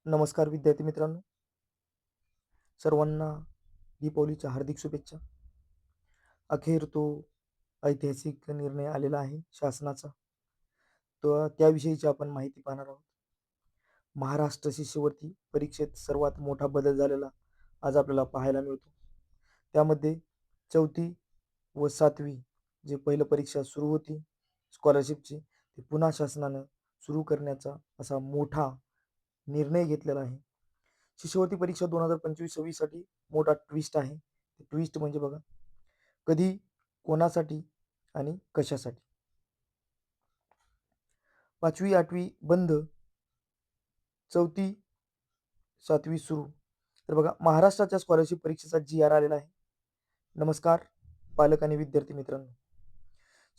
नमस्कार विद्यार्थी मित्रांनो, सर्वांना दीपावलीच्या हार्दिक शुभेच्छा. अखेर तो ऐतिहासिक निर्णय आलेला आहे शासनाचा. तर त्याविषयीची आपण माहिती पाहणार आहोत. महाराष्ट्र शिष्यवृत्ती परीक्षेत सर्वात मोठा बदल झालेला आज आपल्याला पाहायला मिळतो. त्यामध्ये 4थी व 7वी जे पहिलं परीक्षा सुरू होती स्कॉलरशिपची, ती पुन्हा शासनानं सुरू करण्याचा असा मोठा निर्णय घेतलेला आहे. शिष्यवृत्ती परीक्षा 2025-26 साठी मोठा ट्विस्ट आहे. ट्विस्ट म्हणजे बघा, कधी, कोणासाठी आणि कशासाठी. 5वी 8वी बंद, 4थी 7वी सुरू. तर बघा, महाराष्ट्राच्या स्कॉलरशिप परीक्षेचा GR आलेला आहे. नमस्कार पालक आणि विद्यार्थी मित्रांनो,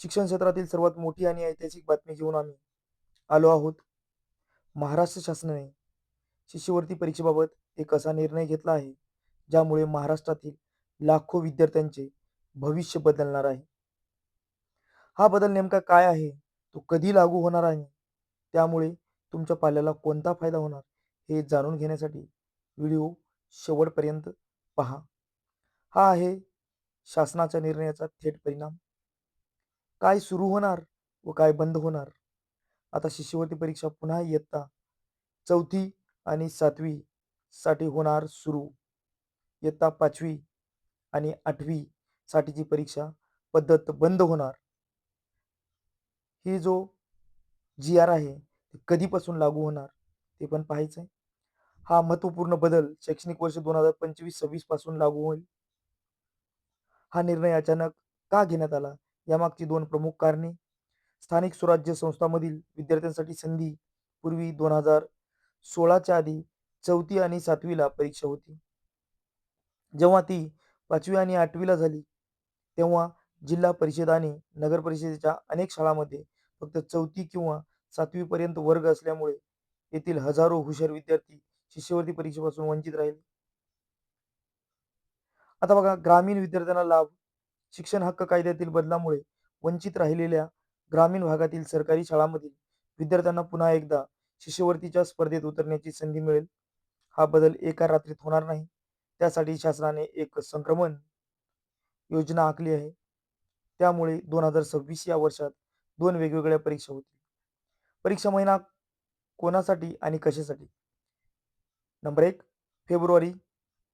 शिक्षण क्षेत्रातील सर्वात मोठी आणि ऐतिहासिक बातमी घेऊन आम्ही आलो आहोत. महाराष्ट्र शासनाने शिष्यवृत्ती परीक्षेबाबत एक असा निर्णय घेतला आहे ज्यामुळे महाराष्ट्रातील लाखो विद्यार्थ्यांचे भविष्य बदलणार आहे. हा बदल नेमका काय आहे, तो कधी लागू होणार आहे, त्यामुळे तुमच्या पाल्याला कोणता फायदा होणार हे जाणून घेण्यासाठी व्हिडिओ शेवटपर्यंत पहा. हा आहे शासनाच्या निर्णयाचा थेट परिणाम. काय सुरू होणार व काय बंद होणार. आता शिष्यवृत्ती परीक्षा पुन्हा इयत्ता 4थी आणि 7वी साठी होणार सुरू. इयत्ता 5वी आणि 8वी साठीची परीक्षा पद्धत बंद होणार. ही जो GR आहे ते कधीपासून लागू होणार ते पण पाहायचं आहे. हा महत्वपूर्ण बदल शैक्षणिक वर्ष 2025-26 पासून लागू होईल. हा निर्णय अचानक का घेण्यात आला, यामागची दोन प्रमुख कारणे. स्थानिक स्वराज्य संस्थांमधील विद्यार्थ्यांसाठी संधी. पूर्वी 2016च्या आधी 4थी आणि 7वीला परीक्षा होती. जेव्हा ती 5वी आणि 8वीला झाली, तेव्हा जिल्हा परिषद आणि नगर परिषदेच्या अनेक शाळांमध्ये फक्त 4थी किंवा 7वी पर्यंत वर्ग असल्यामुळे येथील हजारो हुशार विद्यार्थी शिष्यवृत्ती परीक्षेपासून वंचित राहिले. आता बघा, ग्रामीण विद्यार्थ्यांना लाभ. शिक्षण हक्क कायद्यातील बदलामुळे वंचित राहिलेल्या ग्रामीण भागातील सरकारी शाळांमधील विद्यार्थ्यांना पुन्हा एकदा शिष्यवृत्तीच्या स्पर्धेत उतरण्याची संधी मिळेल. हा बदल एका रात्रीत होणार नाही. त्यासाठी शासनाने एक संक्रमण योजना आखली आहे. त्यामुळे 2026 या वर्षात 2 वेगवेगळ्या परीक्षा होतील. परीक्षा महिना कोणासाठी आणि कशासाठी? नंबर 1, फेब्रुवारी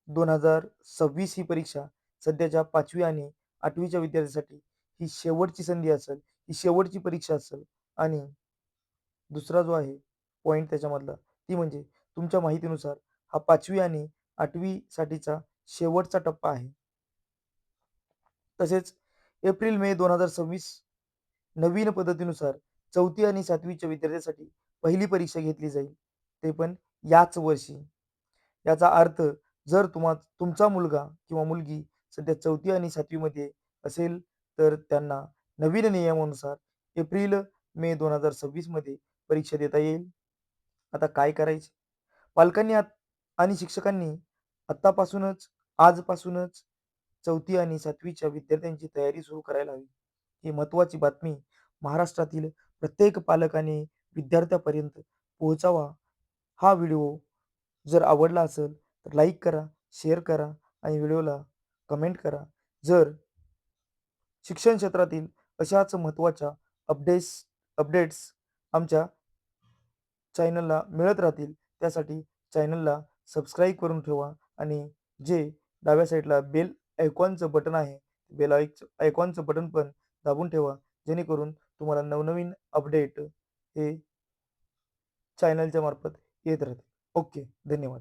2026 ही परीक्षा सध्याच्या 5वी आणि 8वीच्या विद्यार्थ्यांसाठी ही शेवटची संधी असेल, ही शेवटची परीक्षा असेल. आणि दुसरा जो आहे पॉइंट त्याच्यामधला, ती म्हणजे तुमच्या माहितीनुसार हा 5वी आणि 8वी साठीचा शेवटचा टप्पा आहे. तसेच एप्रिल-मे 2026 नवीन पद्धतीनुसार 4थी आणि 7वीच्या विद्यार्थ्यांसाठी पहिली परीक्षा घेतली जाईल, ते पण याच वर्षी. याचा अर्थ, जर तुमचा मुलगा किंवा मुलगी सध्या 4थी आणि 7वी मध्ये असेल, तर त्यांना नवीन नियमानुसार एप्रिल-मे 2026 मध्ये परीक्षा देता येईल. आता काय करायचे? पालकांनी आणि शिक्षकांनी आतापासूनच आजपासूनच 4थी आणि 7वीच्या विद्यार्थ्यांची तयारी सुरू करायला हवी. ही महत्त्वाची बातमी महाराष्ट्रातील प्रत्येक पालकाने विद्यार्थ्यापर्यंत पोहोचावा. हा व्हिडिओ जर आवडला असेल तर लाईक करा, शेअर करा आणि व्हिडिओला कमेंट करा. जर शिक्षण क्षेत्रातील अशाच महत्त्वाच्या अपडेट्स आमच्या चॅनलला मिळत राहतील, त्यासाठी चॅनलला सबस्क्राईब करून ठेवा आणि जे डाव्या साईडला बेल आयकॉनचं बटन आहे, बेल आयकॉनचं बटन पण दाबून ठेवा, जेणेकरून तुम्हाला नवनवीन अपडेट हे चॅनलच्या मार्फत येत राहतील. ओके, धन्यवाद.